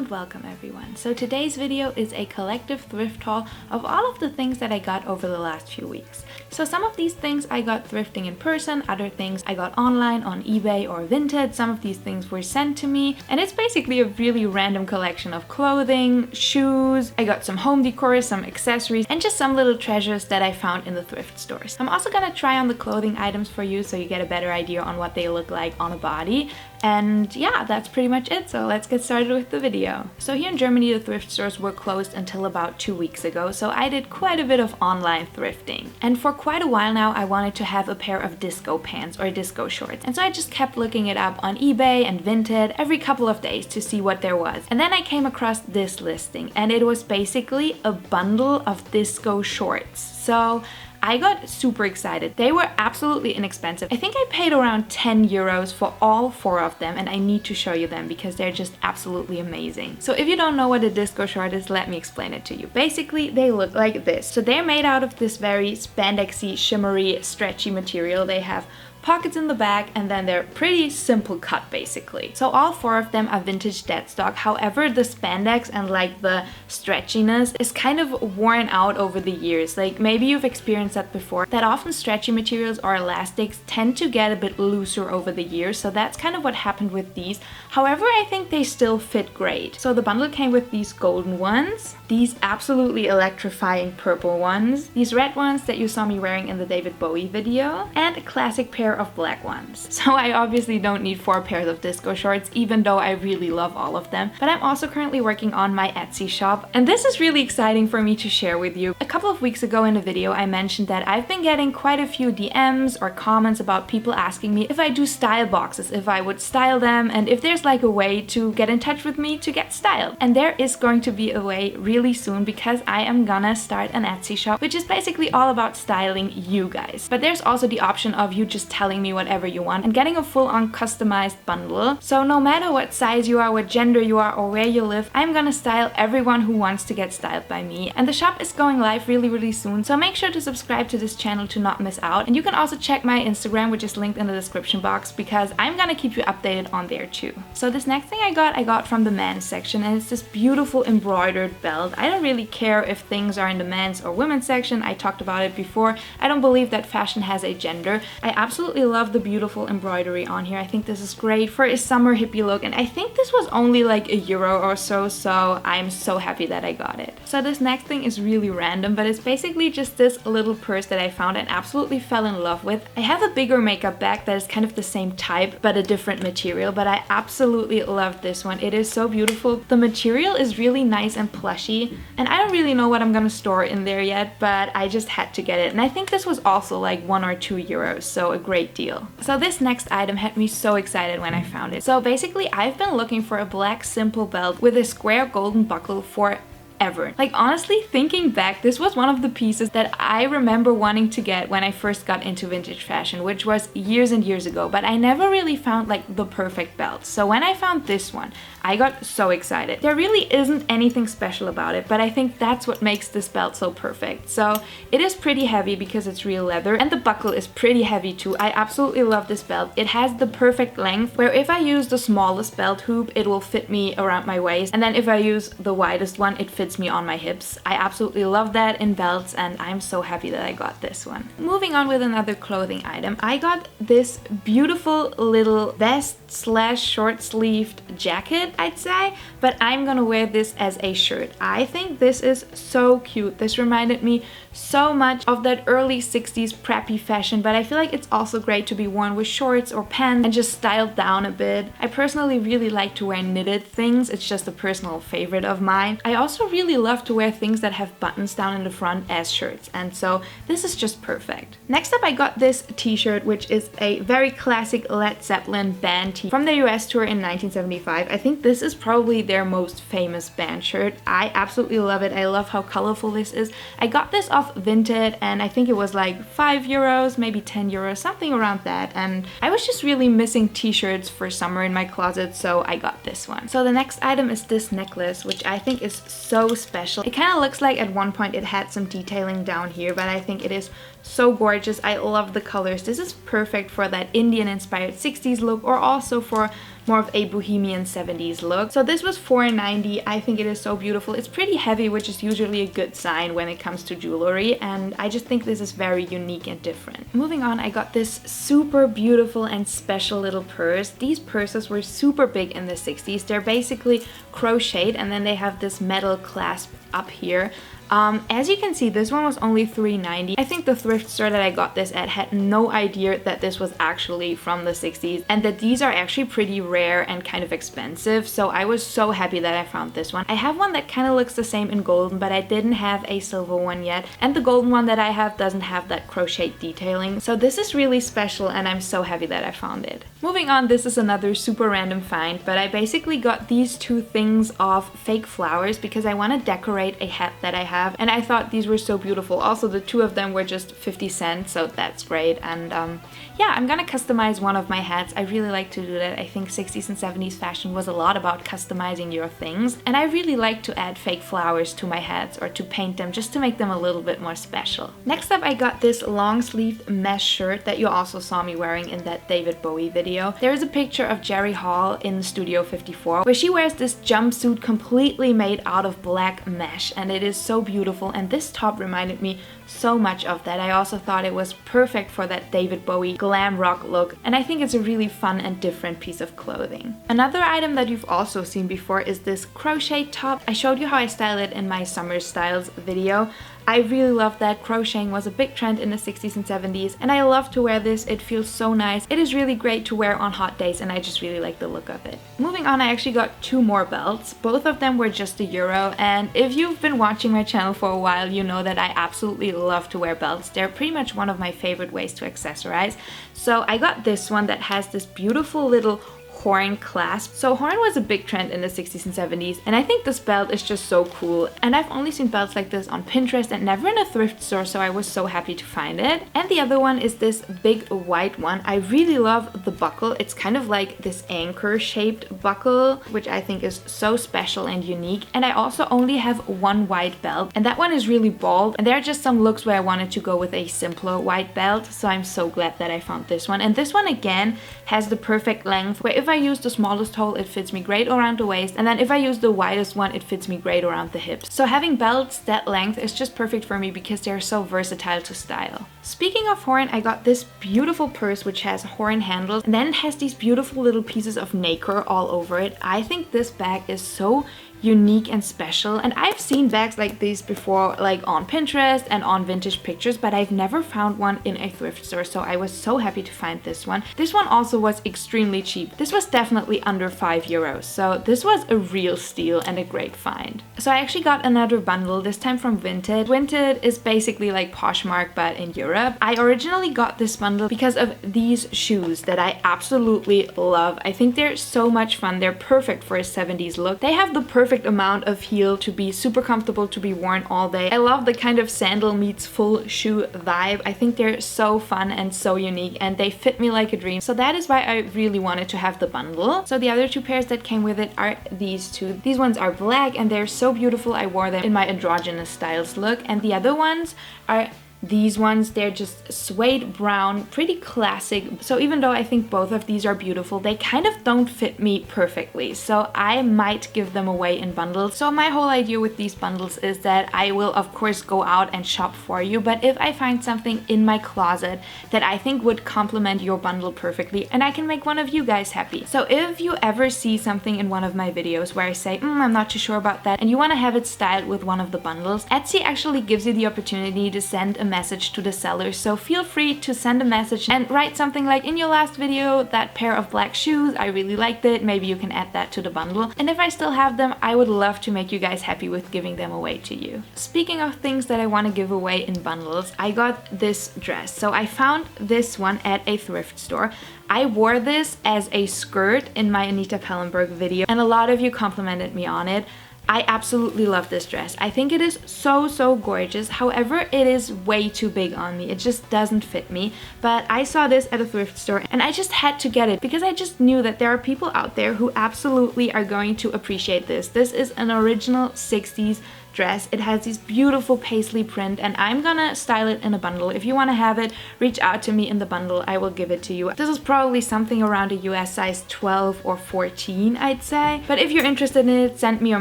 and welcome everyone. So today's video is a collective thrift haul of all of the things that I got over the last few weeks. So some of these things I got thrifting in person, other things I got online on eBay or Vinted, some of these things were sent to me, and it's basically a really random collection of clothing, shoes, I got some home decor, some accessories, and just some little treasures that I found in the thrift stores. I'm also gonna try on the clothing items for you so you get a better idea on what they look like on a body. And yeah, that's pretty much it, so let's get started with the video. So here in Germany, the thrift stores were closed until about 2 weeks ago, so I did quite a bit of online thrifting. And for quite a while now, I wanted to have a pair of disco pants or disco shorts. And so I just kept looking it up on eBay and Vinted every couple of days to see what there was. And then I came across this listing, and it was basically a bundle of disco shorts. So I got super excited. They were absolutely inexpensive. I think I paid around 10 euros for all 4 of them, and I need to show you them because they're just absolutely amazing. So if you don't know what a disco short is, let me explain it to you. Basically, they look like this. So they're made out of this very spandexy, shimmery, stretchy material. They have pockets in the back, and then they're pretty simple cut basically. So all 4 of them are vintage dead stock. However, the spandex and like the stretchiness is kind of worn out over the years. Like maybe you've experienced that before, that often stretchy materials or elastics tend to get a bit looser over the years. So that's kind of what happened with these. However, I think they still fit great. So the bundle came with these golden ones, these absolutely electrifying purple ones, these red ones that you saw me wearing in the David Bowie video, and a classic pair of black ones. So I obviously don't need 4 pairs of disco shorts, even though I really love all of them. But I'm also currently working on my Etsy shop, and this is really exciting for me to share with you. A couple of weeks ago in a video, I mentioned that I've been getting quite a few DMs or comments about people asking me if I do style boxes, if I would style them, and if there's like a way to get in touch with me to get styled. And there is going to be a way really soon, because I am gonna start an Etsy shop, which is basically all about styling you guys. But there's also the option of you just telling me whatever you want and getting a full-on customized bundle. So no matter what size you are, what gender you are, or where you live, I'm gonna style everyone who wants to get styled by me. And the shop is going live really soon, so make sure to subscribe to this channel to not miss out. And you can also check my Instagram, which is linked in the description box, because I'm gonna keep you updated on there too. So this next thing I got from the men's section, and it's this beautiful embroidered belt. I don't really care if things are in the men's or women's section. I talked about it before. I don't believe that fashion has a gender. I absolutely love the beautiful embroidery on here. I think this is great for a summer hippie look, and I think this was only like €1 or so I'm so happy that I got it. So this next thing is really random, but it's basically just this little purse that I found and absolutely fell in love with. I have a bigger makeup bag that is kind of the same type but a different material, but I absolutely love this one. It is so beautiful. The material is really nice and plushy, and I don't really know what I'm gonna store in there yet, but I just had to get it. And I think this was also like €1 or €2, so a great deal. So this next item had me so excited when I found it. So basically, I've been looking for a black simple belt with a square golden buckle for ever. Like honestly, thinking back, this was one of the pieces that I remember wanting to get when I first got into vintage fashion, which was years and years ago, but I never really found like the perfect belt. So when I found this one, I got so excited. There really isn't anything special about it, but I think that's what makes this belt so perfect. So it is pretty heavy because it's real leather, and the buckle is pretty heavy too. I absolutely love this belt. It has the perfect length, where if I use the smallest belt hoop, it will fit me around my waist, and then if I use the widest one, it fits me on my hips. I absolutely love that in belts, and I'm so happy that I got this one. Moving on with another clothing item, I got this beautiful little vest slash short sleeved jacket, I'd say, but I'm gonna wear this as a shirt. I think this is so cute. This reminded me so much of that early 60s preppy fashion, but I feel like it's also great to be worn with shorts or pants and just styled down a bit. I personally really like to wear knitted things. It's just a personal favorite of mine. I also really love to wear things that have buttons down in the front as shirts, and so this is just perfect. Next up, I got this t-shirt, which is a very classic Led Zeppelin band tee from the US tour in 1975. I think this is probably their most famous band shirt. I absolutely love it. I love how colorful this is. I got this off Vinted, and I think it was like €5, maybe €10, something around that, and I was just really missing t-shirts for summer in my closet, so I got this one. So the next item is this necklace, which I think is so special. It kind of looks like at one point it had some detailing down here, but I think it is so gorgeous. I love the colors. This is perfect for that Indian inspired 60s look, or also for more of a bohemian 70s look. So this was $4.90. I think it is so beautiful. It's pretty heavy, which is usually a good sign when it comes to jewelry, and I just think this is very unique and different. Moving on, I got this super beautiful and special little purse. These purses were super big in the 60s. They're basically crocheted, and then they have this metal clasp up here. As you can see, this one was only $3.90. I think the thrift store that I got this at had no idea that this was actually from the 60s, and that these are actually pretty rare and kind of expensive, so I was so happy that I found this one. I have one that kind of looks the same in golden, but I didn't have a silver one yet, and the golden one that I have doesn't have that crochet detailing, so this is really special and I'm so happy that I found it. Moving on, this is another super random find, but I basically got these two things of fake flowers because I want to decorate a hat that I have, and I thought these were so beautiful. Also, the two of them were just 50 cents, so that's great. And yeah, I'm gonna customize one of my hats. I really like to do that. I think 60s and 70s fashion was a lot about customizing your things, and I really like to add fake flowers to my hats or to paint them just to make them a little bit more special. Next up, I got this long sleeved mesh shirt that you also saw me wearing in that David Bowie video. There is a picture of Jerry Hall in Studio 54 where she wears this jumpsuit completely made out of black mesh, and it is so beautiful, and this top reminded me so much of that. I also thought it was perfect for that David Bowie glam rock look, and I think it's a really fun and different piece of clothing. Another item that you've also seen before is this crochet top. I showed you how I style it in my summer styles video. I really love that. Crocheting was a big trend in the 60s and 70s, and I love to wear this. It feels so nice. It is really great to wear on hot days, and I just really like the look of it. Moving on, I actually got two more belts. Both of them were just €1, and if you've been watching my channel for a while, you know that I absolutely love to wear belts. They're pretty much one of my favorite ways to accessorize. So I got this one that has this beautiful little horn clasp. So horn was a big trend in the 60s and 70s, and I think this belt is just so cool, and I've only seen belts like this on Pinterest and never in a thrift store, so I was so happy to find it. And the other one is this big white one. I really love the buckle. It's kind of like this anchor shaped buckle, which I think is so special and unique. And I also only have one white belt, and that one is really bold, and there are just some looks where I wanted to go with a simpler white belt, so I'm so glad that I found this one. And this one again has the perfect length, where if I use the smallest hole, it fits me great around the waist, and then if I use the widest one, it fits me great around the hips. So having belts that length is just perfect for me because they're so versatile to style. Speaking of horn, I got this beautiful purse which has horn handles, and then it has these beautiful little pieces of nacre all over it. I think this bag is so unique and special, and I've seen bags like these before, like on Pinterest and on vintage pictures, but I've never found one in a thrift store, so I was so happy to find this one. This one also was extremely cheap. This was definitely under €5, so this was a real steal and a great find. So I actually got another bundle, this time from Vinted. Vinted is basically like Poshmark but in Europe. I originally got this bundle because of these shoes that I absolutely love. I think they're so much fun. They're perfect for a 70s look. They have the perfect amount of heel to be super comfortable to be worn all day. I love the kind of sandal meets full shoe vibe. I think they're so fun and so unique, and they fit me like a dream. So that is why I really wanted to have the bundle. So the other two pairs that came with it are these two. These ones are black and they're so beautiful. I wore them in my androgynous styles look, and the other ones are these ones. They're just suede brown, pretty classic. So even though I think both of these are beautiful, they kind of don't fit me perfectly, so I might give them away in bundles. So my whole idea with these bundles is that I will of course go out and shop for you, but if I find something in my closet that I think would complement your bundle perfectly, and I can make one of you guys happy. So if you ever see something in one of my videos where I say, I'm not too sure about that, and you want to have it styled with one of the bundles, Etsy actually gives you the opportunity to send a message to the seller. So feel free to send a message and write something like, in your last video, that pair of black shoes, I really liked it, maybe you can add that to the bundle. And if I still have them, I would love to make you guys happy with giving them away to you. Speaking of things that I want to give away in bundles, I got this dress. So I found this one at a thrift store. I wore this as a skirt in my Anita Pellenberg video, and a lot of you complimented me on it. I absolutely love this dress. I think it is so gorgeous. However, it is way too big on me. It just doesn't fit me. But I saw this at a thrift store and I just had to get it because I just knew that there are people out there who absolutely are going to appreciate this. This is an original 60s dress. It has this beautiful paisley print and I'm gonna style it in a bundle. If you want to have it, reach out to me in the bundle. I will give it to you. This is probably something around a US size 12 or 14, I'd say. But if you're interested in it, send me your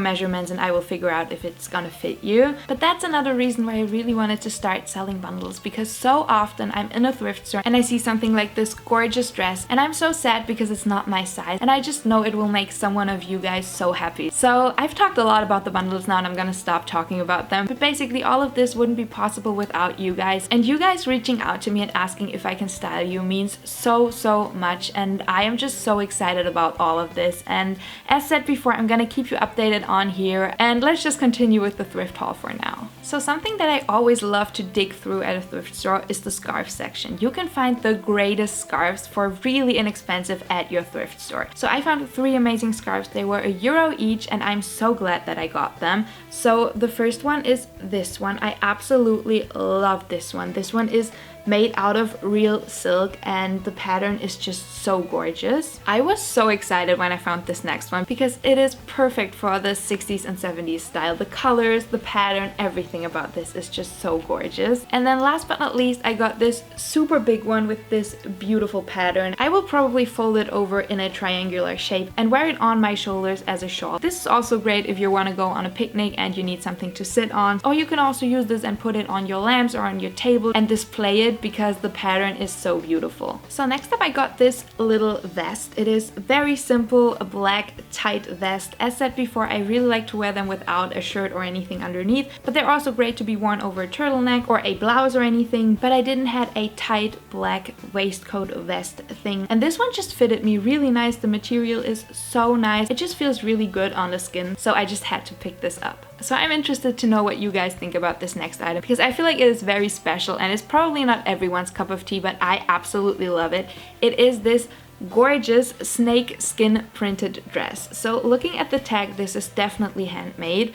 measurements and I will figure out if it's gonna fit you. But that's another reason why I really wanted to start selling bundles, because so often I'm in a thrift store and I see something like this gorgeous dress and I'm so sad because it's not my size, and I just know it will make someone of you guys so happy. So I've talked a lot about the bundles now and I'm gonna stop talking about them, but basically all of this wouldn't be possible without you guys, and you guys reaching out to me and asking if I can style you means so much, and I am just so excited about all of this. And as said before, I'm gonna keep you updated on here, and let's just continue with the thrift haul for now. So something that I always love to dig through at a thrift store is the scarf section. You can find the greatest scarves for really inexpensive at your thrift store. So I found 3 amazing scarves. They were €1 each and I'm so glad that I got them. So the first one is this one. I absolutely love this one. This one is made out of real silk and the pattern is just so gorgeous. I was so excited when I found this next one because it is perfect for the 60s and 70s style. The colors, the pattern, everything about this is just so gorgeous. And then last but not least, I got this super big one with this beautiful pattern. I will probably fold it over in a triangular shape and wear it on my shoulders as a shawl. This is also great if you want to go on a picnic and you need something to sit on, or you can also use this and put it on your lamps or on your table and display it because the pattern is so beautiful. So next up I got this little vest. It is very simple, a black tight vest. As said before, I really like to wear them without a shirt or anything underneath, but they're also great to be worn over a turtleneck or a blouse or anything, but I didn't have a tight black waistcoat vest thing. And this one just fitted me really nice. The material is so nice. It just feels really good on the skin, so I just had to pick this up. So I'm interested to know what you guys think about this next item because I feel like it is very special and it's probably not everyone's cup of tea, but I absolutely love it. It is this gorgeous snake skin printed dress. So looking at the tag, this is definitely handmade.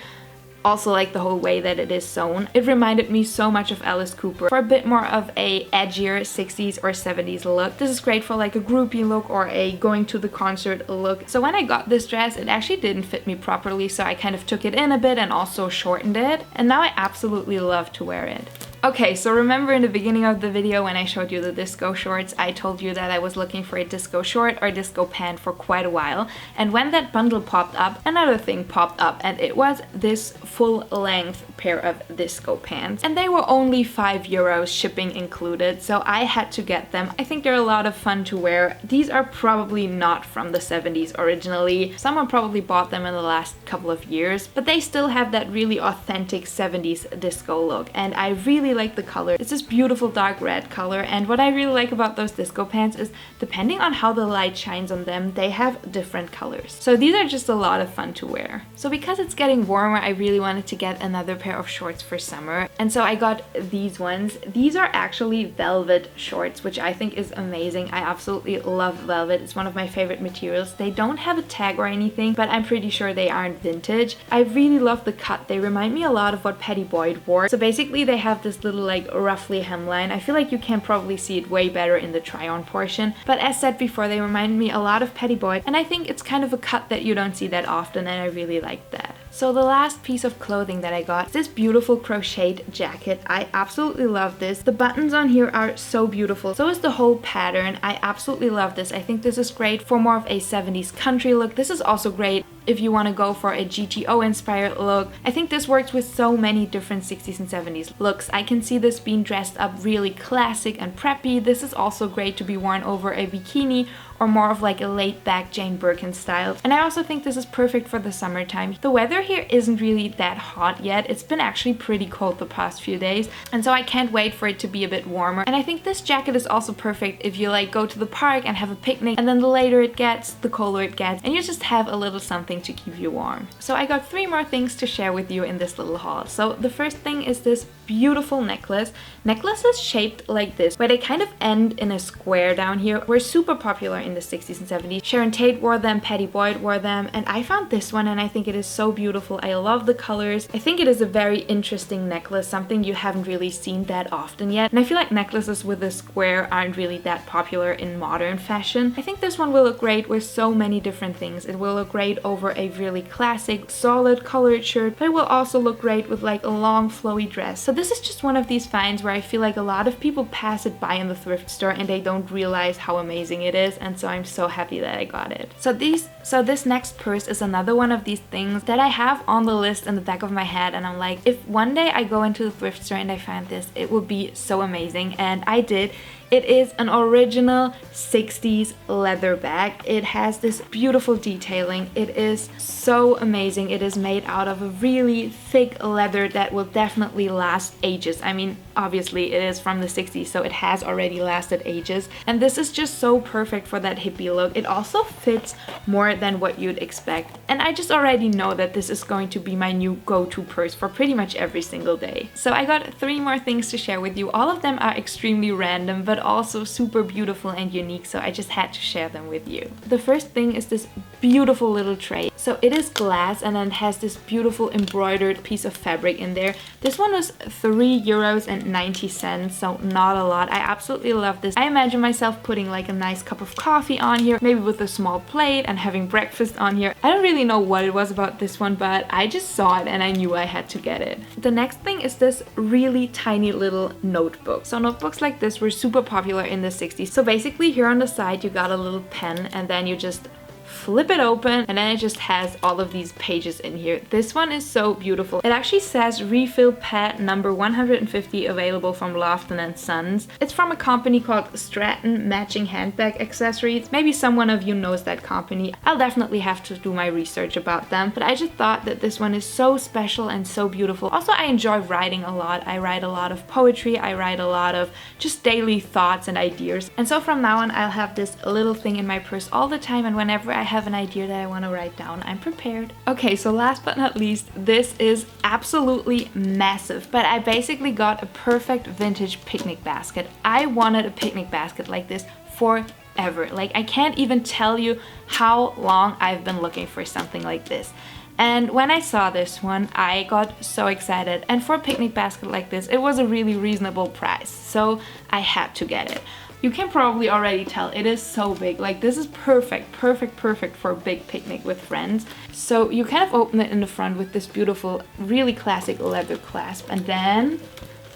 Also like the whole way that it is sewn. It reminded me so much of Alice Cooper for a bit more of a edgier 60s or 70s look. This is great for like a groupie look or a going to the concert look. So when I got this dress, it actually didn't fit me properly, so I kind of took it in a bit and also shortened it. And now I absolutely love to wear it. Okay, so remember in the beginning of the video when I showed you the disco shorts, I told you that I was looking for a disco short or disco pant for quite a while. And when that bundle popped up, another thing popped up, and it was this full-length pair of disco pants. And they were only €5, shipping included, so I had to get them. I think they're a lot of fun to wear. These are probably not from the 70s originally. Someone probably bought them in the last couple of years, but they still have that really authentic 70s disco look, and I really like the color. It's this beautiful dark red color, and what I really like about those disco pants is depending on how the light shines on them, they have different colors. So these are just a lot of fun to wear. So because it's getting warmer, I really wanted to get another pair of shorts for summer, and so I got these ones. These are actually velvet shorts, which I think is amazing. I absolutely love velvet. It's one of my favorite materials. They don't have a tag or anything, but I'm pretty sure they aren't vintage. I really love the cut. They remind me a lot of what Patty Boyd wore. So basically they have this little like ruffly hemline. I feel like you can probably see it way better in the try-on portion, but as said before, they remind me a lot of Patty Boyd, and I think it's kind of a cut that you don't see that often, and I really like that. So the last piece of clothing that I got is this beautiful crocheted jacket. I absolutely love this. The buttons on here are so beautiful. So is the whole pattern. I absolutely love this. I think this is great for more of a 70s country look. This is also great if you want to go for a GTO inspired look. I think this works with so many different 60s and 70s looks. I can see this being dressed up really classic and preppy. This is also great to be worn over a bikini or more of like a laid back Jane Birkin style. And I also think this is perfect for the summertime. The weather here isn't really that hot yet. It's been actually pretty cold the past few days, and so I can't wait for it to be a bit warmer. And I think this jacket is also perfect if you like go to the park and have a picnic, and then the later it gets, the colder it gets, and you just have a little something to keep you warm. So I got 3 more things to share with you in this little haul. So the first thing is this beautiful necklace. Necklaces shaped like this, where they kind of end in a square down here, were super popular in the 60s and 70s. Sharon Tate wore them, Patty Boyd wore them, and I found this one and I think it is so beautiful. I love the colors. I think it is a very interesting necklace, something you haven't really seen that often yet. And I feel like necklaces with a square aren't really that popular in modern fashion. I think this one will look great with so many different things. It will look great over a really classic, solid colored shirt, but it will also look great with like a long flowy dress. So this is just one of these finds where I feel like a lot of people pass it by in the thrift store and they don't realize how amazing it is, and so I'm so happy that I got it. So this next purse is another one of these things that I have on the list in the back of my head, and I'm like, if one day I go into the thrift store and I find this, it would be so amazing, and I did. It is an original 60s leather bag. It has this beautiful detailing. It is so amazing. It is made out of a really thick leather that will definitely last ages. I mean, obviously it is from the 60s, so it has already lasted ages. And this is just so perfect for that hippie look. It also fits more than what you'd expect. And I just already know that this is going to be my new go-to purse for pretty much every single day. So I got 3 more things to share with you. All of them are extremely random, but also super beautiful and unique, so I just had to share them with you. The first thing is this beautiful little tray. So it is glass and then it has this beautiful embroidered piece of fabric in there. This one was €3.90, so not a lot. I absolutely love this. I imagine myself putting like a nice cup of coffee on here, maybe with a small plate, and having breakfast on here. I don't really know what it was about this one, but I just saw it and I knew I had to get it. The next thing is this really tiny little notebook. So notebooks like this were super popular in the 60s. So basically here on the side you got a little pen and then you just flip it open and then it just has all of these pages in here. This one is so beautiful. It actually says refill pad number 150 available from Lofton & Sons. It's from a company called Stratton Matching Handbag Accessories. Maybe someone of you knows that company. I'll definitely have to do my research about them, but I just thought that this one is so special and so beautiful. Also, I enjoy writing a lot. I write a lot of poetry. I write a lot of just daily thoughts and ideas. And so from now on, I'll have this little thing in my purse all the time, and whenever I have an idea that I want to write down, I'm prepared. Okay, so last but not least, this is absolutely massive, but I basically got a perfect vintage picnic basket. I wanted a picnic basket like this forever. Like, I can't even tell you how long I've been looking for something like this. And when I saw this one, I got so excited, and for a picnic basket like this, it was a really reasonable price, so I had to get it. You can probably already tell it is so big. Like, this is perfect for a big picnic with friends. So you kind of open it in the front with this beautiful, really classic leather clasp, and then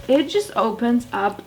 it just opens up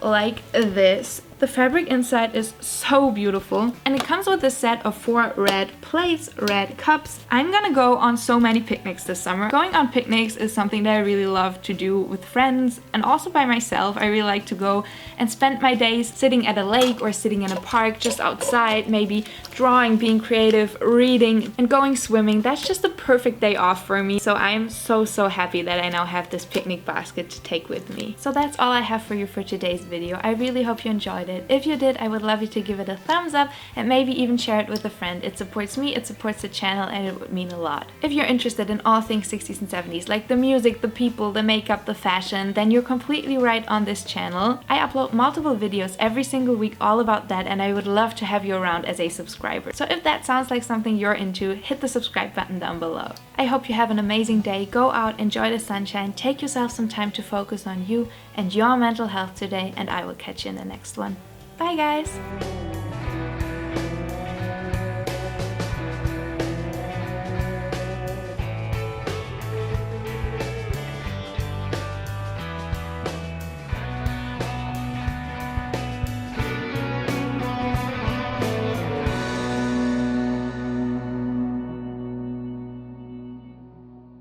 like this. The fabric inside is so beautiful, and it comes with a set of 4 red plates, red cups. I'm gonna go on so many picnics this summer. Going on picnics is something that I really love to do with friends and also by myself. I really like to go and spend my days sitting at a lake or sitting in a park just outside, maybe drawing, being creative, reading, and going swimming. That's just the perfect day off for me. So I am so happy that I now have this picnic basket to take with me. So that's all I have for you for today's video. I really hope you enjoyed it. If you did, I would love you to give it a thumbs up and maybe even share it with a friend. It supports me, it supports the channel, and it would mean a lot. If you're interested in all things 60s and 70s, like the music, the people, the makeup, the fashion, then you're completely right on this channel. I upload multiple videos every single week all about that, and I would love to have you around as a subscriber. So if that sounds like something you're into, hit the subscribe button down below. I hope you have an amazing day. Go out, enjoy the sunshine, take yourself some time to focus on you and your mental health today, and I will catch you in the next one. Bye guys!